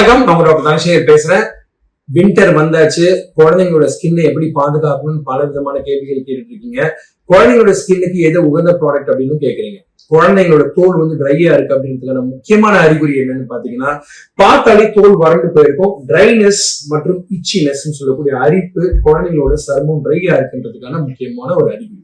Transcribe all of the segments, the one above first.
வணக்கம், நான் டாக்டர் தனசேகர் பேசுறேன். வின்டர் வந்தாச்சு. குழந்தைங்களோட ஸ்கின்னை எப்படி பாதுகாக்கணும்னு பல விதமான கேள்விகள் கேட்டுட்டு இருக்கீங்க. குழந்தைங்களோட ஸ்கின்னுக்கு எது உகந்த ப்ராடக்ட் அப்படின்னு கேக்குறீங்க. குழந்தைங்களோட தோல் வந்து ட்ரையா இருக்கு அப்படின்றதுக்கான முக்கியமான அறிகுறி என்னன்னு பாத்தீங்கன்னா, பார்த்தாலே தோல் வறண்டு போயிருக்கும். ட்ரைனஸ் மற்றும் இச்சினஸ் சொல்லக்கூடிய அரிப்பு, குழந்தைங்களோட சருமம் ட்ரையா இருக்குன்றதுக்கான முக்கியமான ஒரு அறிகுறி.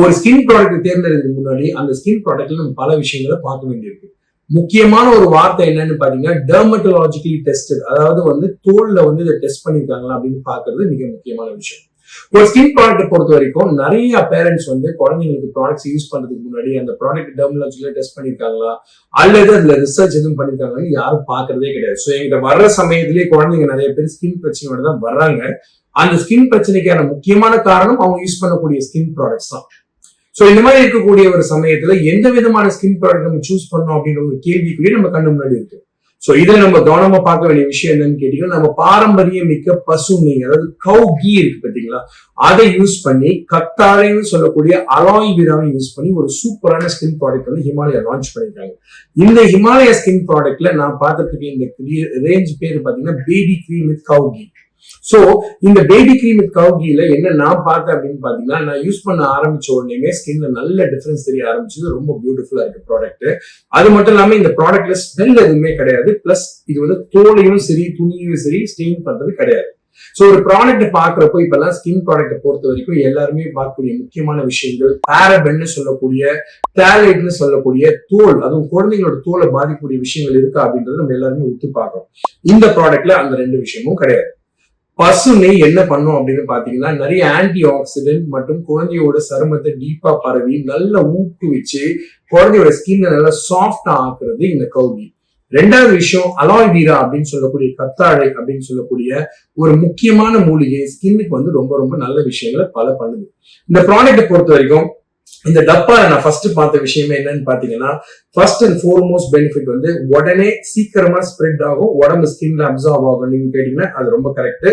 ஒரு ஸ்கின் ப்ராடக்ட் தேர்ந்தெடுக்கிறதுக்கு முன்னாடி அந்த ஸ்கின் ப்ராடக்ட்ல நம்ம பல விஷயங்களை பார்க்க வேண்டியிருக்கு. முக்கியமான ஒரு வார்த்தை என்னன்னு பாத்தீங்கன்னா, டெர்மட்டாலஜிக்கலி டெஸ்டட், அதாவது வந்து தோல்ல வந்து இதை டெஸ்ட் பண்ணிருக்காங்களா அப்படின்னு பாக்குறது மிக முக்கியமான விஷயம். ஒரு ஸ்கின் ப்ராடக்ட் பொறுத்த வரைக்கும் நிறைய பேரண்ட்ஸ் வந்து குழந்தைங்களுக்கு ப்ராடக்ட்ஸ் யூஸ் பண்றதுக்கு முன்னாடி அந்த ப்ராடக்ட் டெர்மட்டாலஜிக்கலி டெஸ்ட் பண்ணிருக்காங்களா அல்லது அதுல ரிசர்ச் எதுவும் பண்ணிருக்காங்கன்னு யாரும் பாக்குறதே கிடையாது. ஸோ எங்கிட்ட வர்ற சமயத்திலேயே குழந்தைங்க நிறைய பேர் ஸ்கின் பிரச்சனையோட தான் வர்றாங்க. அந்த ஸ்கின் பிரச்சனைக்கான முக்கியமான காரணம் அவங்க யூஸ் பண்ணக்கூடிய ஸ்கின் ப்ராடக்ட்ஸ் தான். சோ இந்த மாதிரி இருக்கக்கூடிய ஒரு சமயத்துல எந்த விதமான ஸ்கின் ப்ராடக்ட் நம்ம சூஸ் பண்ணோம் அப்படின்ற ஒரு கேள்விக்குரிய நம்ம கண்ணு முன்னாடி இருக்கு. சோ இதுல நம்ம கவனமா பார்க்க வேண்டிய விஷயம் என்னன்னு கேட்டீங்கன்னா, நம்ம பாரம்பரிய மிக்க பசு நெய், அதாவது கவ் கீ இருக்கு பாத்தீங்களா, அதை யூஸ் பண்ணி கத்தாழைன்னு சொல்லக்கூடிய அலாய் வீராவை யூஸ் பண்ணி ஒரு சூப்பரான ஸ்கின் ப்ராடக்ட் வந்து ஹிமாலயா லான்ச் பண்ணிருக்காங்க. இந்த ஹிமாலயா ஸ்கின் ப்ராடக்ட்ல நான் பார்த்துட்டு இருக்க இந்த ரேஞ்ச் பேர் பாத்தீங்கன்னா baby cream with cow ghee. So இந்த பேபி கிரீம் வித் கவ் கீல என்ன நான் பார்த்தேன் அப்படின்னு பாத்தீங்கன்னா, நான் யூஸ் பண்ண ஆரம்பிச்ச உடனே ஸ்கின்ல நல்ல டிஃபரன்ஸ் தெரிய ஆரம்பிச்சது. ரொம்ப பியூட்டிஃபுல்லா இருக்கு ப்ராடக்ட். அது மட்டும் இல்லாம இந்த ப்ராடக்ட்ல ஸ்மெல் எதுவுமே கிடையாது. பிளஸ் இது வந்து தோலையும் சரி துணியும் சரி ஸ்டெயின் பண்றது கிடையாது. சோ ஒரு ப்ராடக்ட் பாக்குறப்போ இப்பெல்லாம் ஸ்கின் ப்ராடக்ட் பொறுத்த வரைக்கும் எல்லாருமே பார்க்கக்கூடிய முக்கியமான விஷயங்கள் பாரபென்னு சொல்லக்கூடிய, டேலைட்னு சொல்லக்கூடிய தோல், அதுவும் குழந்தைங்களோட தோலை பாதிக்கக்கூடிய விஷயங்கள் இருக்கா அப்படின்றது நம்ம எல்லாருமே ஒத்து பார்க்கணும். இந்த ப்ராடக்ட்ல அந்த ரெண்டு விஷயமும் கிடையாது. பசு நெய் என்ன பண்ணும் அப்படின்னு பாத்தீங்கன்னா, நிறைய ஆன்டி ஆக்சிடென்ட் மற்றும் குழந்தையோட சருமத்தை டீப்பா பரவி நல்ல ஊக்குவிச்சு குழந்தையோட ஸ்கின்னை நல்லா சாஃப்டா ஆக்குறது இந்த கவ் கீ. ரெண்டாவது விஷயம் அலாய் வீரா அப்படின்னு சொல்லக்கூடிய கத்தாழை அப்படின்னு சொல்லக்கூடிய ஒரு முக்கியமான மூலிகை ஸ்கின்னுக்கு வந்து ரொம்ப ரொம்ப நல்ல விஷயங்களை பல பண்ணுது. இந்த ப்ராடக்ட்டை பொறுத்த வரைக்கும் இந்த டப்பால நான் ஃபர்ஸ்ட் பார்த்த விஷயமே என்னன்னு பாத்தீங்கன்னா, ஃபர்ஸ்ட் அண்ட் ஃபோர்மோஸ்ட் பெனிஃபிட் வந்து உடனே சீக்கிரமா ஸ்ப்ரெட் ஆகும், உடம்பு ஸ்கின்ல அப்சார்வ் ஆகும். நீங்க கேட்டீங்கன்னா அது ரொம்ப கரெக்ட்.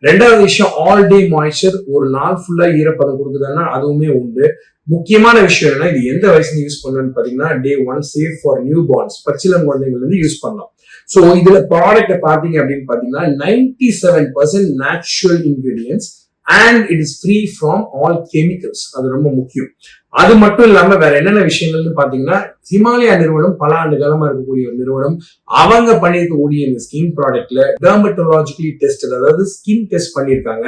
ரெண்டாவது விஷயம் ஆல் டே மாய்ஸ்சர், ஒரு நாள் ஃபுல்லா ஈரப்பதம் கொடுக்குதுன்னா அதுவுமே உண்டு. முக்கியமான விஷயம் என்னன்னா, இது எந்த வயசுல யூஸ் பண்ணணும்னு பாத்தீங்கன்னா, டே 1 சேஃப் ஃபார் நியூ பார்ன்ஸ், பச்சிளம் குழந்தைகள் வந்து யூஸ் பண்ணலாம். சோ இதுல ப்ராடக்ட் பாத்தீங்க அப்படின்னு பாத்தீங்கன்னா 97% natural ingredients and it is free from all chemicals. அது ரொம்ப முக்கியம். அது மட்டும் இல்லாம வேற என்னென்ன விஷயங்கள்னு பாத்தீங்கன்னா, ஹிமாலயா நிறுவனம் பல ஆண்டு காலமா இருக்கக்கூடிய ஒரு நிறுவனம், அவங்க பண்ணிருக்கக்கூடிய இந்த ஸ்கின் ப்ராடக்ட்ல டெர்மட்டாலஜிக்கலி டெஸ்டட், அதாவது ஸ்கின் டெஸ்ட் பண்ணிருக்காங்க.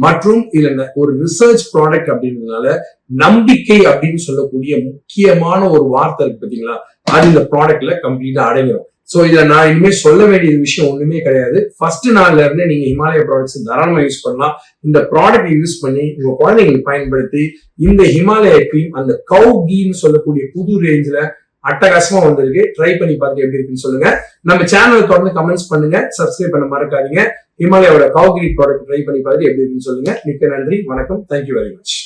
மற்றும் இதுல ஒரு ரிசர்ச் ப்ராடக்ட் அப்படின்றதுனால நம்பிக்கை அப்படின்னு சொல்லக்கூடிய முக்கியமான ஒரு வார்த்தை இருக்கு பாத்தீங்களா, அது இந்த ப்ராடக்ட்ல கம்ப்ளீட்டா அடங்கிடும். சோ இதுல நான் இனிமே சொல்ல வேண்டிய விஷயம் ஒண்ணுமே கிடையாது. ஃபர்ஸ்ட் நாள்ல இருந்து நீங்க ஹிமாலயா ப்ராடக்ட்ஸ் தாராளமா யூஸ் பண்ணலாம். இந்த ப்ராடக்ட் யூஸ் பண்ணி உங்க குழந்தைங்களுக்கு பயன்படுத்தி இந்த ஹிமாலயா கிரீம் அந்த கவ் கீன்னு சொல்லக்கூடிய புது ரேஞ்சில அட்டகாசமா வந்திருக்கு. ட்ரை பண்ணி பார்த்து எப்படி இருக்குன்னு சொல்லுங்க. நம்ம சேனலை தொடர்ந்து கமெண்ட்ஸ் பண்ணுங்க, சப்ஸ்கிரைப் பண்ண மறக்காதீங்க. ஹிமாலயாவோட கவ் கீ ப்ராடக்ட் ட்ரை பண்ணி பார்த்து எப்படி இருக்குன்னு சொல்லுங்க. மிக்க நன்றி, வணக்கம், தேங்க்யூ வெரி மச்.